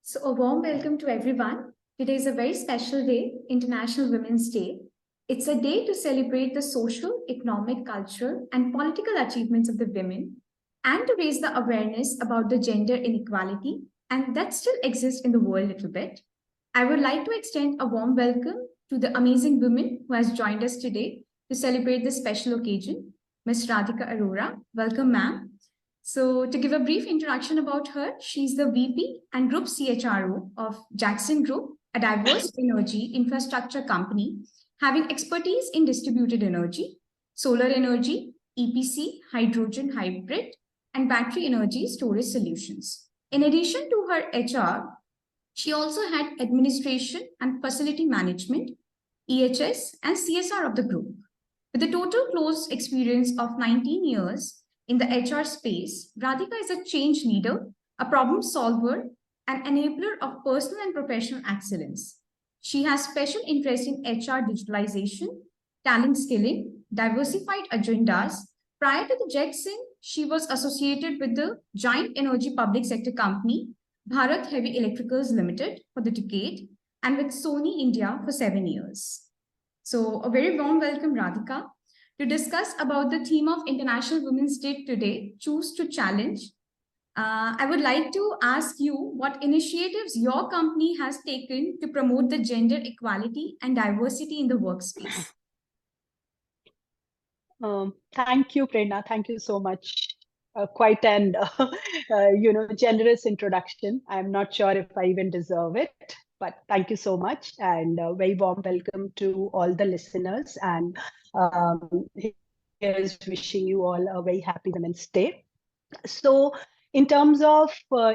So, a warm welcome to everyone. Today is a very special day, International Women's Day. It's a day to celebrate the social, economic, cultural, and political achievements of the women and to raise the awareness about the gender inequality and that still exists in the world a little bit. I would like to extend a warm welcome to the amazing woman who has joined us today to celebrate this special occasion, Ms. Radhika Arora. Welcome, ma'am. So, to give a brief introduction about her, she's the VP and Group CHRO of Jackson Group, a diverse energy infrastructure company having expertise in distributed energy, solar energy, EPC, hydrogen hybrid, and battery energy storage solutions. In addition to her HR, she also had administration and facility management, EHS, and CSR of the group. With a total close experience of 19 years in the HR space, Radhika is a change leader, a problem solver, an enabler of personal and professional excellence. She has special interest in HR digitalization, talent skilling, diversified agendas. Prior to the Jackson, she was associated with the giant energy public sector company Bharat Heavy Electricals Limited for the decade and with Sony India for 7 years. So a very warm welcome, Radhika, to discuss about the theme of International Women's Day today, Choose to Challenge. I would like to ask you what initiatives your company has taken to promote the gender equality and diversity in the workspace. Thank you, Prerna. Thank you so much. Quite an generous introduction. I'm not sure if I even deserve it, but thank you so much, and a very warm welcome to all the listeners. And here's wishing you all a very happy Women's Day. So, in terms of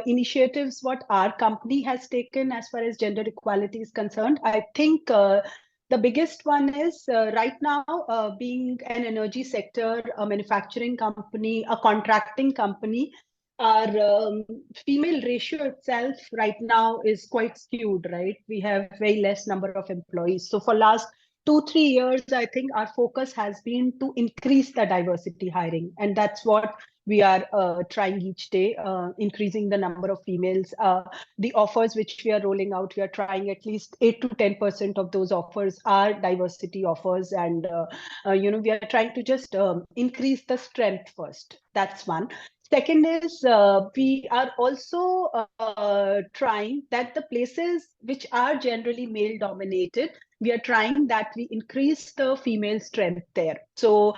initiatives, what our company has taken as far as gender equality is concerned, I think the biggest one is right now, being an energy sector, a manufacturing company, a contracting company, our female ratio itself right now is quite skewed, right? We have very less number of employees. So for last 2-3 years, I think our focus has been to increase the diversity hiring. And that's what we are trying each day, increasing the number of females. The offers which we are rolling out, we are trying at least 8 to 10% of those offers are diversity offers. And, we are trying to just increase the strength first. That's one. Second is we are also trying that the places which are generally male dominated, we are trying that we increase the female strength there. So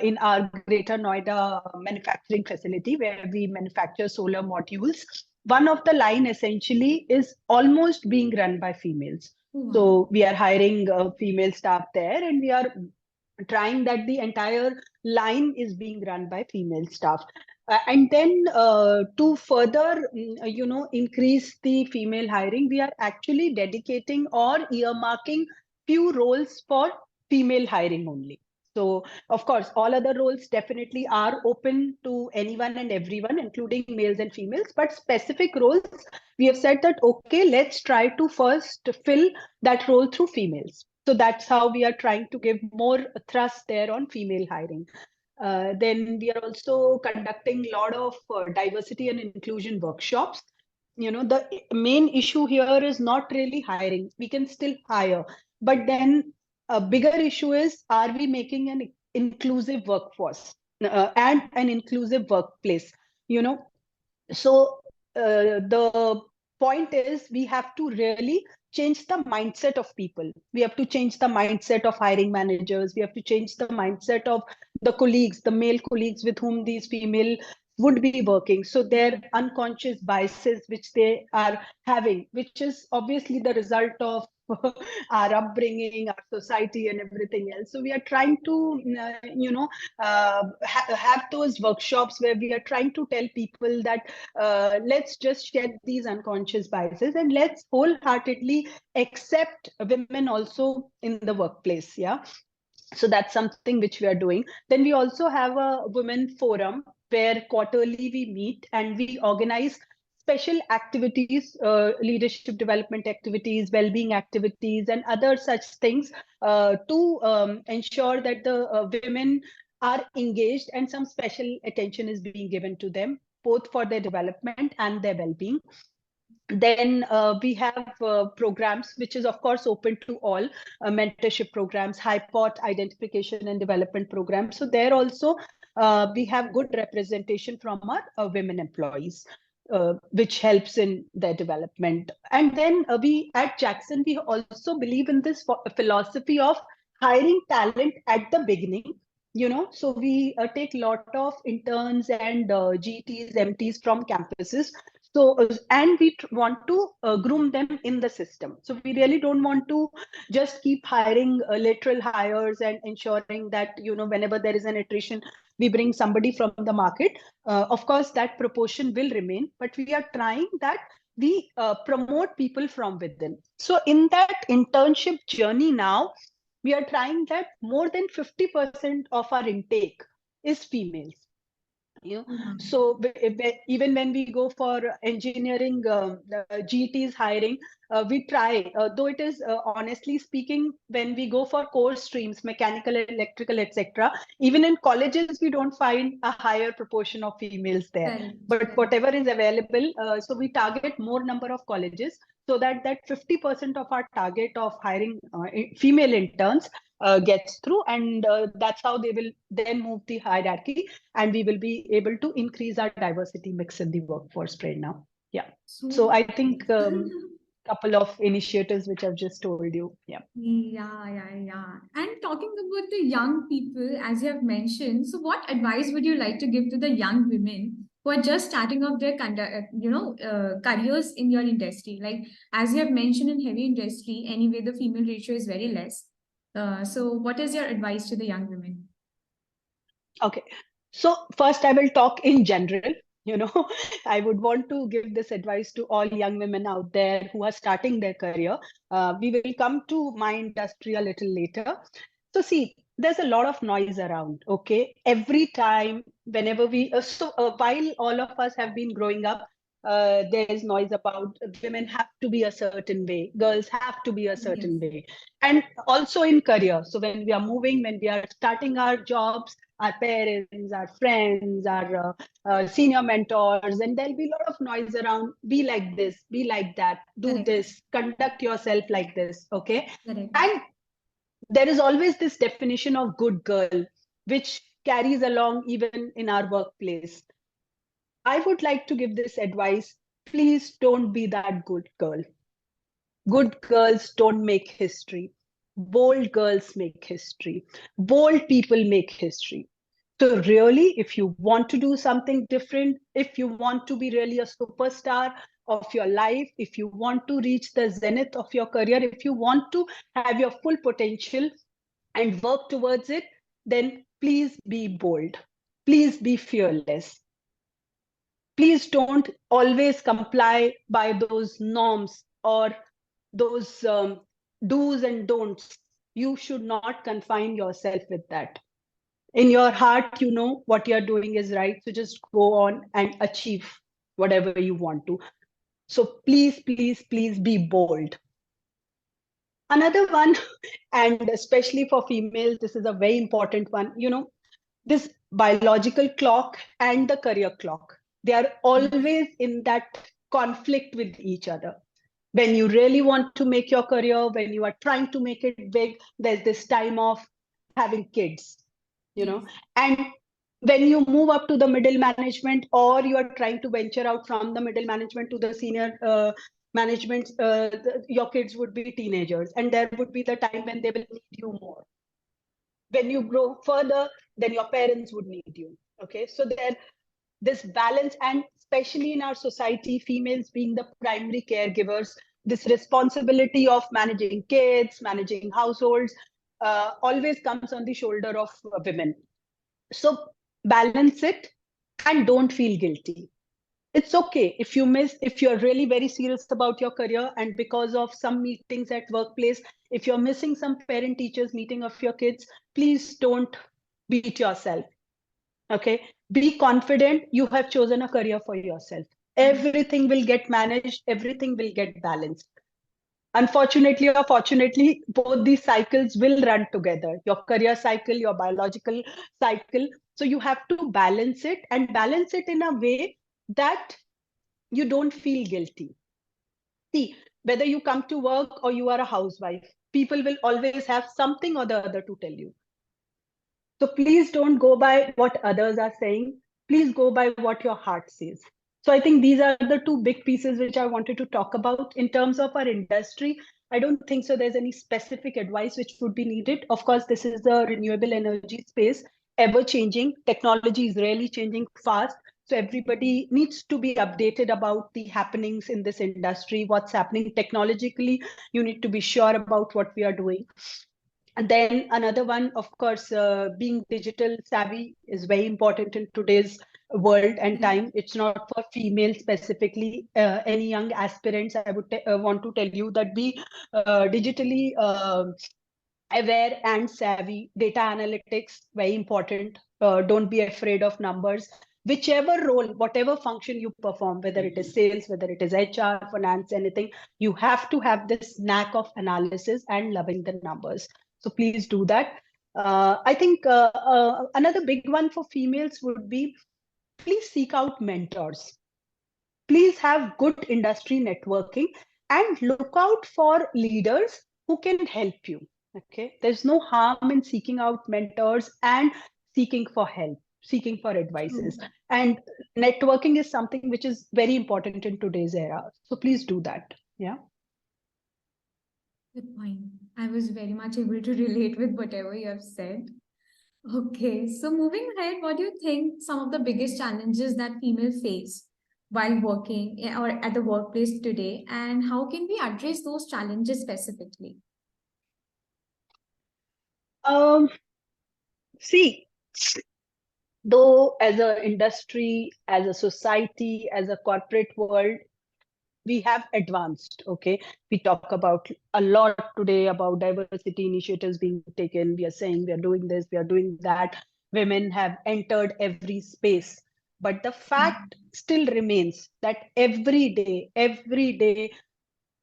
in our Greater Noida manufacturing facility where we manufacture solar modules, one of the line essentially is almost being run by females. So we are hiring female staff there, and we are trying that the entire line is being run by female staff. And then to further, increase the female hiring, we are actually dedicating or earmarking few roles for female hiring only. So, of course, all other roles definitely are open to anyone and everyone, including males and females. But specific roles, we have said that, okay, let's try to first fill that role through females. So that's how we are trying to give more thrust there on female hiring. Then we are also conducting a lot of diversity and inclusion workshops. The main issue here is not really hiring. We can still hire, but then a bigger issue is, are we making an inclusive workforce and an inclusive workplace? So the point is, we have to really change the mindset of people. We have to change the mindset of hiring managers. We have to change the mindset of the colleagues, the male colleagues with whom these female would be working. So their unconscious biases which they are having, which is obviously the result of our upbringing, our society, and everything else. So we are trying to, have those workshops where we are trying to tell people that let's just shed these unconscious biases and let's wholeheartedly accept women also in the workplace. Yeah. So that's something which we are doing. Then we also have a women forum where quarterly we meet and we organize special activities, leadership development activities, well-being activities, and other such things to ensure that the women are engaged and some special attention is being given to them, both for their development and their well-being. Then we have programs, which is of course open to all, mentorship programs, HiPOT identification and development programs. So there also we have good representation from our women employees, which helps in their development. And then we at Jackson, we also believe in this philosophy of hiring talent at the beginning. So we take a lot of interns and GTs, MTs from campuses. So, and we want to groom them in the system. So we really don't want to just keep hiring lateral hires and ensuring that, whenever there is an attrition, we bring somebody from the market. Of course, that proportion will remain, but we are trying that we promote people from within. So in that internship journey now, we are trying that more than 50% of our intake is females. So even when we go for engineering GTs hiring, we try, though it is honestly speaking, when we go for core streams, mechanical, electrical, etc., even in colleges, we don't find a higher proportion of females there. But whatever is available, so we target more number of colleges, so that 50% of our target of hiring female interns gets through, and that's how they will then move the hierarchy, and we will be able to increase our diversity mix in the workforce right now. Yeah. So I think couple of initiatives which I've just told you. Yeah. And talking about the young people, as you have mentioned, so what advice would you like to give to the young women who are just starting off their careers in your industry? Like, as you have mentioned, in heavy industry, anyway, the female ratio is very less. So what is your advice to the young women? Okay. So first I will talk in general. I would want to give this advice to all young women out there who are starting their career. We will come to my industry a little later. So see, there's a lot of noise around, okay? Every time, whenever while all of us have been growing up, there is noise about women have to be a certain way, girls have to be a certain way. And also in career. So when we are moving, when we are starting our jobs, our parents, our friends, our senior mentors, and there'll be a lot of noise around, be like this, be like that, do this, conduct yourself like this, okay? And there is always this definition of good girl, which carries along even in our workplace. I would like to give this advice. Please don't be that good girl. Good girls don't make history. Bold girls make history. Bold people make history. So really, if you want to do something different, if you want to be really a superstar of your life, if you want to reach the zenith of your career, if you want to have your full potential and work towards it, then please be bold. Please be fearless. Please don't always comply by those norms or those do's and don'ts. You should not confine yourself with that. In your heart, you know what you're doing is right. So just go on and achieve whatever you want to. So please, please, please be bold. Another one, and especially for females, this is a very important one. This biological clock and the career clock, they are always in that conflict with each other. When you really want to make your career, when you are trying to make it big, there's this time of having kids, and when you move up to the middle management, or you are trying to venture out from the middle management to the senior management, your kids would be teenagers, and there would be the time when they will need you more. When you grow further, then your parents would need you. Okay, so this balance, and especially in our society, females being the primary caregivers, this responsibility of managing kids, managing households, always comes on the shoulder of women. So balance it and don't feel guilty. It's okay if you miss, if you're really very serious about your career, and because of some meetings at workplace, if you're missing some parent teachers meeting of your kids, please don't beat yourself. Okay, be confident. You have chosen a career for yourself. Everything will get managed, everything will get balanced. Unfortunately or fortunately, both these cycles will run together, your career cycle, your biological cycle. So you have to balance it, and balance it in a way that you don't feel guilty. See, whether you come to work or you are a housewife, people will always have something or the other to tell you. So please don't go by what others are saying. Please go by what your heart says. So I think these are the two big pieces which I wanted to talk about. In terms of our industry, I don't think so there's any specific advice which would be needed. Of course, this is the renewable energy space, ever changing. Technology is really changing fast. So everybody needs to be updated about the happenings in this industry, what's happening technologically. You need to be sure about what we are doing. And then another one, of course, being digital savvy is very important in today's world and time. It's not for females specifically. Any young aspirants, I would want to tell you that be digitally aware and savvy. Data analytics, very important. Don't be afraid of numbers. Whichever role, whatever function you perform, whether it is sales, whether it is HR, finance, anything, you have to have this knack of analysis and loving the numbers. So please do that. I think another big one for females would be, please seek out mentors. Please have good industry networking and look out for leaders who can help you. Okay, there's no harm in seeking out mentors and seeking for help, seeking for advices. And networking is something which is very important in today's era. So please do that. Yeah. Good point. I was very much able to relate with whatever you have said. Okay, so moving ahead, what do you think some of the biggest challenges that females face while working or at the workplace today, and how can we address those challenges specifically? See, though as an industry, as a society, as a corporate world, we have advanced. Okay, we talk about a lot today about diversity initiatives being taken. We are saying we are doing this, we are doing that. Women have entered every space, but the fact still remains that every day,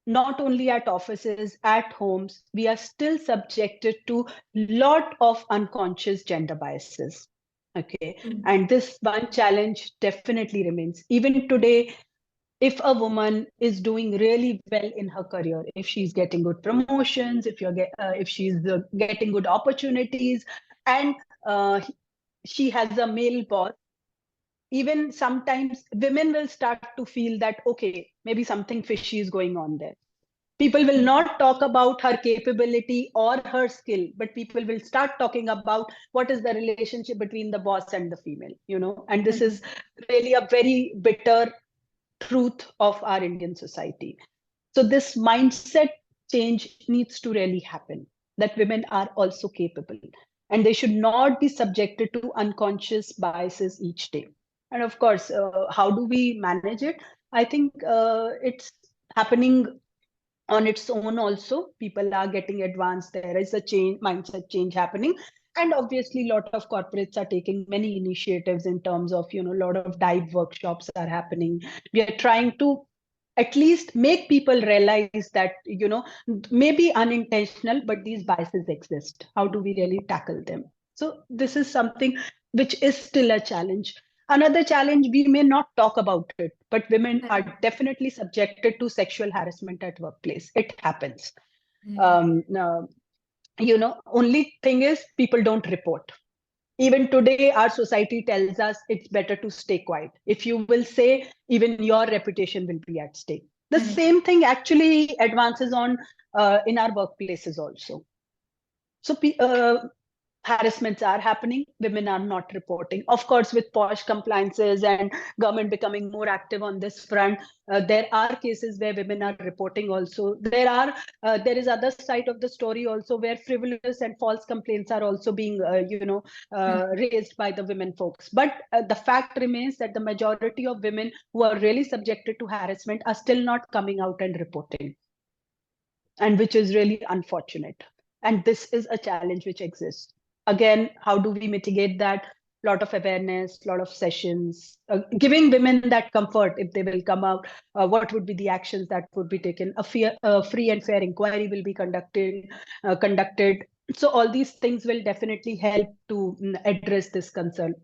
not only at offices, at homes, we are still subjected to lot of unconscious gender biases. Okay, and this one challenge definitely remains even today. If a woman is doing really well in her career, if she's getting good promotions, if she's getting good opportunities, and she has a male boss, even sometimes women will start to feel that, okay, maybe something fishy is going on there. People will not talk about her capability or her skill, but people will start talking about what is the relationship between the boss and the female, and this is really a very bitter truth of our Indian society. So this mindset change needs to really happen, that women are also capable and they should not be subjected to unconscious biases each day. And of course, how do we manage it? I think it's happening on its own also. People are getting advanced. There is a mindset change happening. And obviously, a lot of corporates are taking many initiatives in terms of, a lot of dive workshops are happening. We are trying to at least make people realize that, maybe unintentional, but these biases exist. How do we really tackle them? So this is something which is still a challenge. Another challenge, we may not talk about it, but women are definitely subjected to sexual harassment at workplace. It happens. Only thing is people don't report. Even today, our society tells us it's better to stay quiet. If you will say, even your reputation will be at stake. The same thing actually advances on in our workplaces also. So harassments are happening, women are not reporting. Of course, with posh compliances and government becoming more active on this front, there are cases where women are reporting also. There is other side of the story also, where frivolous and false complaints are also being raised by the women folks. But the fact remains that the majority of women who are really subjected to harassment are still not coming out and reporting, and which is really unfortunate. And this is a challenge which exists. Again, how do we mitigate that? A lot of awareness, a lot of sessions, giving women that comfort. If they will come out, what would be the actions that would be taken? A free and fair inquiry will be conducted. So all these things will definitely help to address this concern.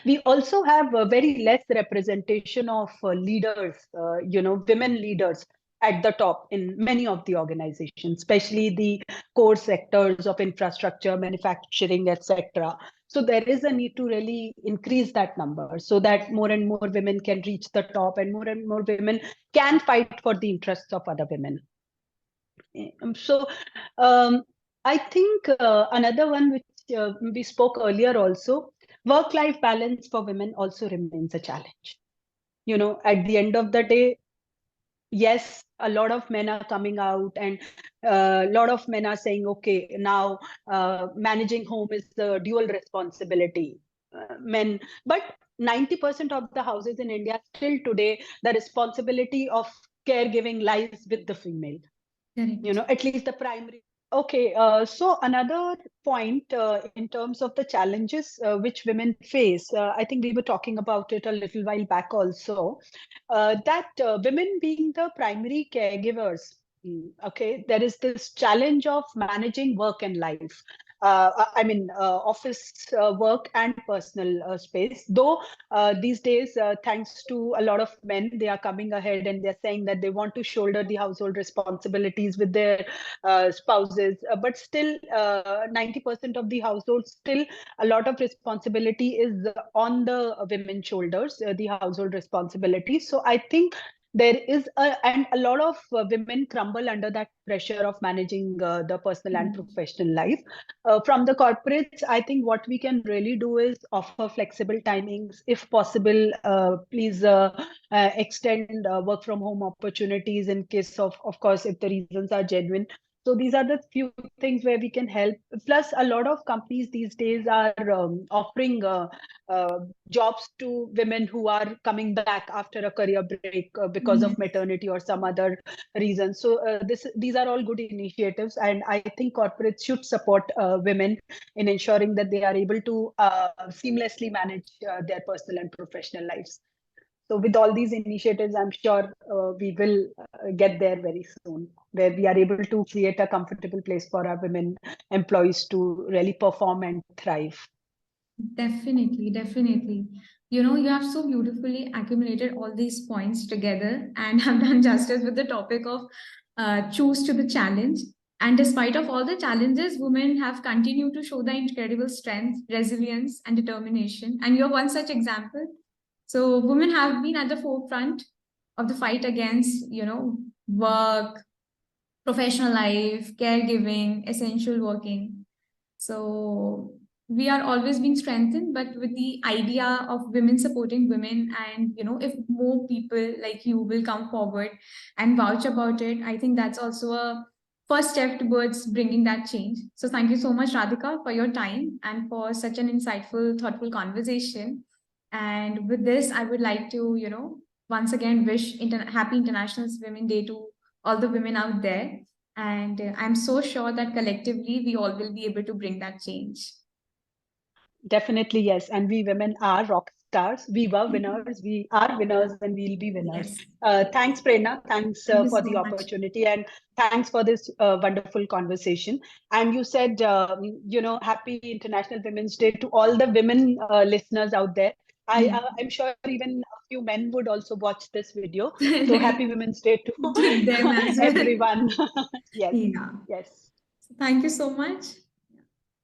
We also have a very less representation of leaders, women leaders at the top in many of the organizations, especially the core sectors of infrastructure, manufacturing, etc. So there is a need to really increase that number so that more and more women can reach the top and more women can fight for the interests of other women. So I think another one which we spoke earlier also, work-life balance for women also remains a challenge. You know, at the end of the day, yes, a lot of men are coming out and a lot of men are saying, okay, now managing home is the dual responsibility. Men, but 90% of the houses in India still today, the responsibility of caregiving lies with the female. Correct. You know, at least the primary. Okay, so another point in terms of the challenges which women face, I think we were talking about it a little while back also, that women being the primary caregivers, okay, there is this challenge of managing work and life. Office work and personal space. Though these days, thanks to a lot of men, they are coming ahead and they're saying that they want to shoulder the household responsibilities with their spouses. But still, 90% of the households, still a lot of responsibility is on the women's shoulders, the household responsibility. So I think there is and a lot of women crumble under that pressure of managing the personal and professional life. From the corporates, I think what we can really do is offer flexible timings. If possible, please extend work from home opportunities in case of course, if the reasons are genuine. So these are the few things where we can help. Plus, a lot of companies these days are offering jobs to women who are coming back after a career break because of maternity or some other reason. So these are all good initiatives, and I think corporates should support women in ensuring that they are able to seamlessly manage their personal and professional lives. So with all these initiatives, I'm sure we will get there very soon, where we are able to create a comfortable place for our women employees to really perform and thrive. Definitely, definitely. You know, you have so beautifully accumulated all these points together and have done justice with the topic of choose to the challenge. And despite of all the challenges, women have continued to show the incredible strength, resilience, and determination. And you're one such example. So women have been at the forefront of the fight against, you know, work, professional life, caregiving, essential working. So we are always being strengthened, but with the idea of women supporting women, and you know, if more people like you will come forward and vouch about it, I think that's also a first step towards bringing that change. So thank you so much, Radhika, for your time and for such an insightful, thoughtful conversation. And with this, I would like to, you know, once again wish happy International Women's Day to all the women out there. And I'm so sure that collectively we all will be able to bring that change. Definitely, yes. And we women are rock stars. We were winners, we are winners, and we'll be winners. Yes. Thanks, Prerna. Thanks Thank you for so the much. opportunity, and thanks for this wonderful conversation. And you said, you know, happy International Women's Day to all the women listeners out there. I'm sure even a few men would also watch this video. So happy Women's Day to them as well. everyone. Yes, Yeah. yes. Thank you so much.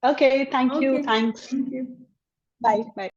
Okay, thank you. Okay. Thanks. Thank you. Bye. Bye.